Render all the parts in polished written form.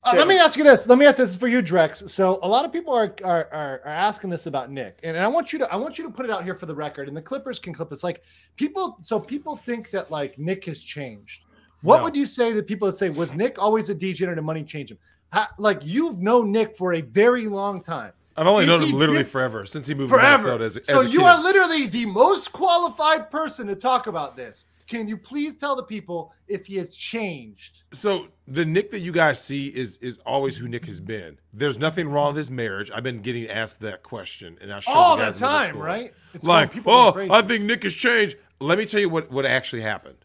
Let me ask you this. Let me ask this for you, Drex. So a lot of people are asking this about Nick, and I want you to put it out here for the record, and the Clippers can clip this. Like people think that like Nick has changed. What would you say to people that say, was Nick always a degenerate and money changed him? Like you've known Nick for a very long time. I've only known him literally forever since he moved to Minnesota as a kid. You are literally the most qualified person to talk about this. Can you please tell the people if he has changed? So the Nick that you guys see is always who Nick has been. There's nothing wrong with his marriage. I've been getting asked that question, and I show all the time, right? It's like, oh, I think Nick has changed. Let me tell you what actually happened.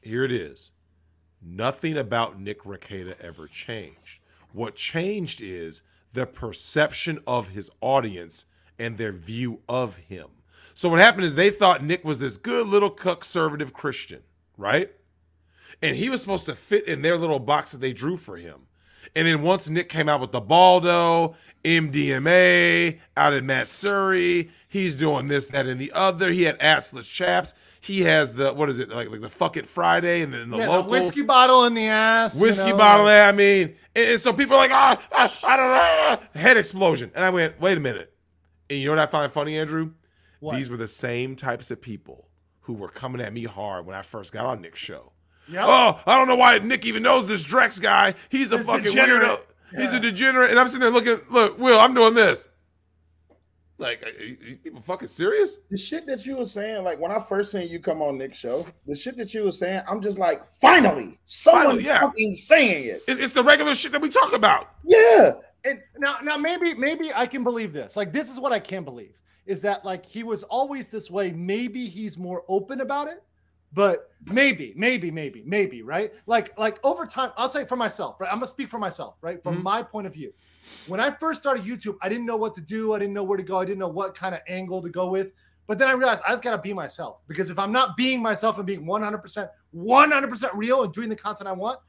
Here it is. Nothing about Nick Rekieta ever changed. What changed is the perception of his audience and their view of him. So what happened is they thought Nick was this good little conservative Christian, right? And he was supposed to fit in their little box that they drew for him. And then once Nick came out with the Baldo, MDMA, out in Matsuri, he's doing this, that, and the other. He had assless chaps. He has the, what is it, like the Fuck It Friday and then the local. The whiskey bottle in the ass. Whiskey bottle, I mean. And so people are like, I don't know. Head explosion. And I went, wait a minute. And you know what I find funny, Andrew? What? These were the same types of people who were coming at me hard when I first got on Nick's show. Yep. Oh, I don't know why Nick even knows this Drex guy. He's a fucking weirdo. Yeah. He's a degenerate. And I'm sitting there looking, look, Will, I'm doing this. Like, are people fucking serious? The shit that you were saying, like when I first seen you come on Nick's show, the shit that you were saying, I'm just like, finally, someone fucking saying it. It's the regular shit that we talk about. Yeah. And now maybe I can believe this. Like, this is what I can believe. Is that like he was always this way? Maybe he's more open about it, but maybe, right? Like over time, I'll say for myself, right? I'm gonna speak for myself, right? From my point of view. When I first started YouTube, I didn't know what to do. I didn't know where to go. I didn't know what kind of angle to go with. But then I realized I just gotta be myself, because if I'm not being myself and being 100% real and doing the content I want,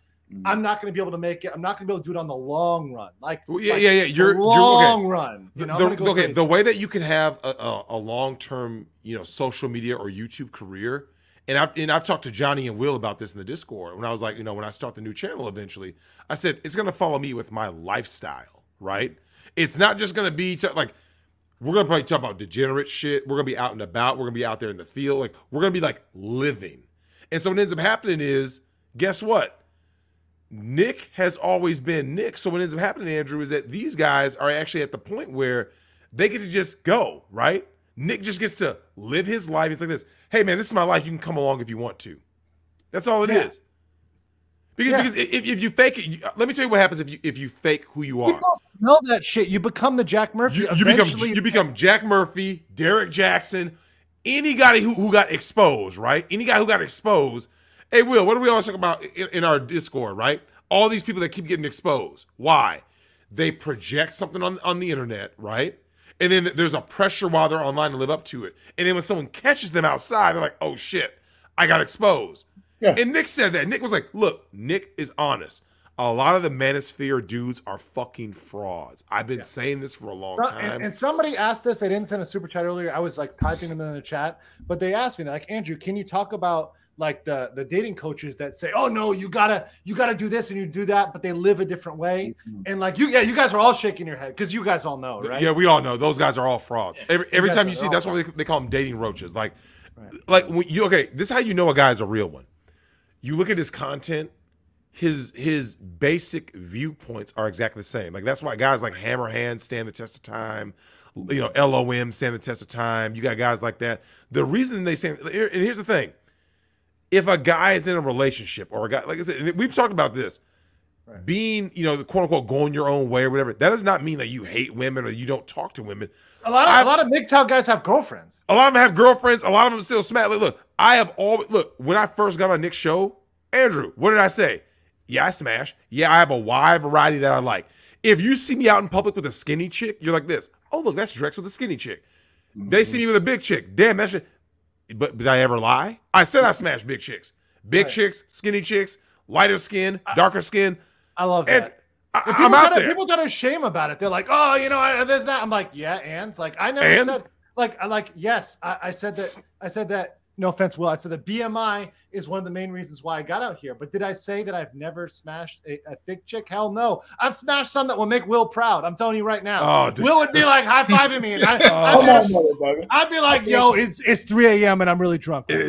I'm not going to be able to make it. I'm not going to be able to do it on the long run. You're long run. You know, the way that you can have a long-term, social media or YouTube career, and I've talked to Johnny and Will about this in the Discord when I was like, when I start the new channel eventually, I said it's going to follow me with my lifestyle, right? It's not just going to be like we're going to probably talk about degenerate shit. We're going to be out and about. We're going to be out there in the field. Like we're going to be like living. And so what ends up happening is, guess what? Nick has always been Nick. So what ends up happening, Andrew, is that these guys are actually at the point where they get to just go, right? Nick just gets to live his life. It's like this. Hey, man, this is my life. You can come along if you want to. That's all it is. Because if you fake it, let me tell you what happens if you fake who you are. People smell that shit. You become the Jack Murphy. You become Jack Murphy, Derek Jackson, any guy who got exposed, right? Any guy who got exposed. Hey, Will, what do we always talk about in our Discord, right? All these people that keep getting exposed. Why? They project something on the internet, right? And then there's a pressure while they're online to live up to it. And then when someone catches them outside, they're like, oh, shit, I got exposed. Yeah. And Nick said that. Nick was like, look, Nick is honest. A lot of the manosphere dudes are fucking frauds. I've been saying this for a long time. And somebody asked this. I didn't send a super chat earlier. I was like typing them in the chat. But they asked me, they're like, Andrew, can you talk about like the dating coaches that say, oh no, you gotta do this and you do that, but they live a different way. And like you guys are all shaking your head because you guys all know, right? Yeah, we all know those guys are all frauds. Every time you see, that's why they call them dating roaches. Like when this is how you know a guy's a real one. You look at his content, his basic viewpoints are exactly the same. Like that's why guys like Hammerhand stand the test of time. LOM stand the test of time. You got guys like that. The reason they stand, and here's the thing. If a guy is in a relationship or a guy, like I said, we've talked about this, being, the quote unquote going your own way or whatever, that does not mean that you hate women or you don't talk to women. A lot of MGTOW guys have girlfriends. A lot of them have girlfriends. A lot of them still smack. Look, when I first got on Nick's show, Andrew, what did I say? Yeah, I smash. Yeah, I have a wide variety that I like. If you see me out in public with a skinny chick, you're like this. Oh, look, that's Drex with a skinny chick. They see me with a big chick. Damn, that's shit. But did I ever lie? I said I smashed big chicks. Big chicks, skinny chicks, lighter skin, darker skin. I love that. I'm out there. People got a shame about it. They're like, oh, there's that. I'm like, yeah, and like I never said yes. I said that No offense, Will. I said the BMI is one of the main reasons why I got out here. But did I say that I've never smashed a thick chick? Hell no. I've smashed some that will make Will proud. I'm telling you right now. Oh, Will would be like high-fiving me. And I'd be like, yo, it's 3 a.m. and I'm really drunk. but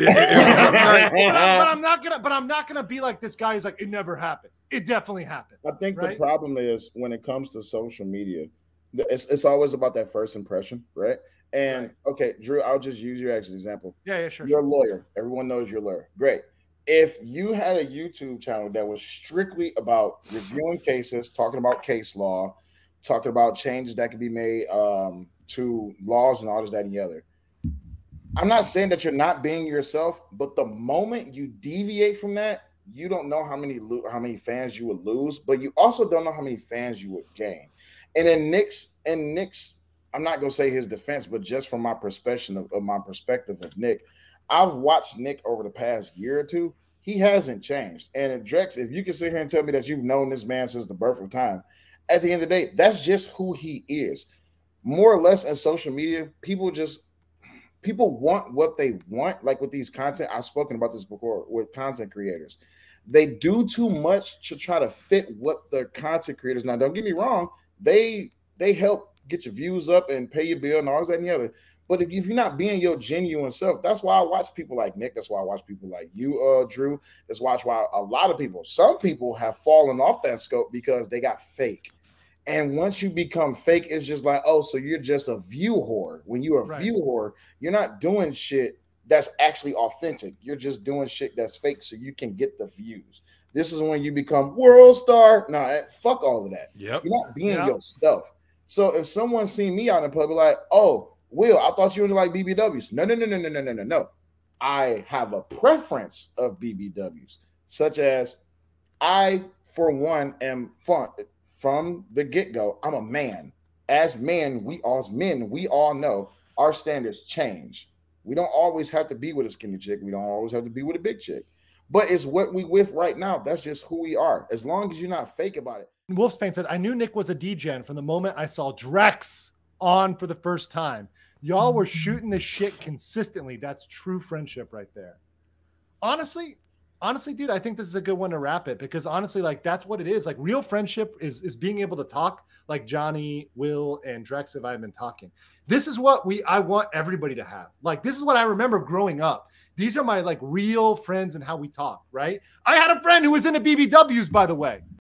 I'm not gonna be like this guy who's like, it never happened. It definitely happened. I think the problem is when it comes to social media, it's always about that first impression, right? And okay, Drew, I'll just use you as an example. Yeah, sure. You're a lawyer. Everyone knows you're a lawyer. Great. If you had a YouTube channel that was strictly about reviewing cases, talking about case law, talking about changes that could be made to laws and all this, that, and the other, I'm not saying that you're not being yourself, but the moment you deviate from that, you don't know how many fans you would lose, but you also don't know how many fans you would gain. And in Nick's, I'm not gonna say his defense, but just from my perspective of Nick, I've watched Nick over the past year or two. He hasn't changed. And Drex, if you can sit here and tell me that you've known this man since the birth of time, at the end of the day, that's just who he is. More or less in social media, people want what they want. Like with these content, I've spoken about this before with content creators. They do too much to try to fit what the content creators. Now, don't get me wrong, they help get your views up and pay your bill and all that and the other. But if you're not being your genuine self, that's why I watch people like Nick. That's why I watch people like you, Drew. That's why a lot of people, some people have fallen off that scope because they got fake. And once you become fake, it's just like, oh, so you're just a view whore. When you're a view whore, you're not doing shit that's actually authentic. You're just doing shit that's fake so you can get the views. This is when you become world star. Nah, fuck all of that. Yep. You're not being yourself. So if someone seen me out in public, like, oh, Will, I thought you were like BBWs. No. I have a preference of BBWs, such as I, for one, am from the get-go. I'm a man. As men, we all know our standards change. We don't always have to be with a skinny chick. We don't always have to be with a big chick. But it's what we with right now. That's just who we are. As long as you're not fake about it. Wolfsbane said, I knew Nick was a DGen from the moment I saw Drex on for the first time. Y'all were shooting this shit consistently. That's true friendship right there. Honestly, dude, I think this is a good one to wrap it because honestly, like that's what it is. Like real friendship is being able to talk like Johnny, Will, and Drex have been talking. This is what I want everybody to have. Like this is what I remember growing up. These are my like real friends and how we talk, right? I had a friend who was into BBWs, by the way.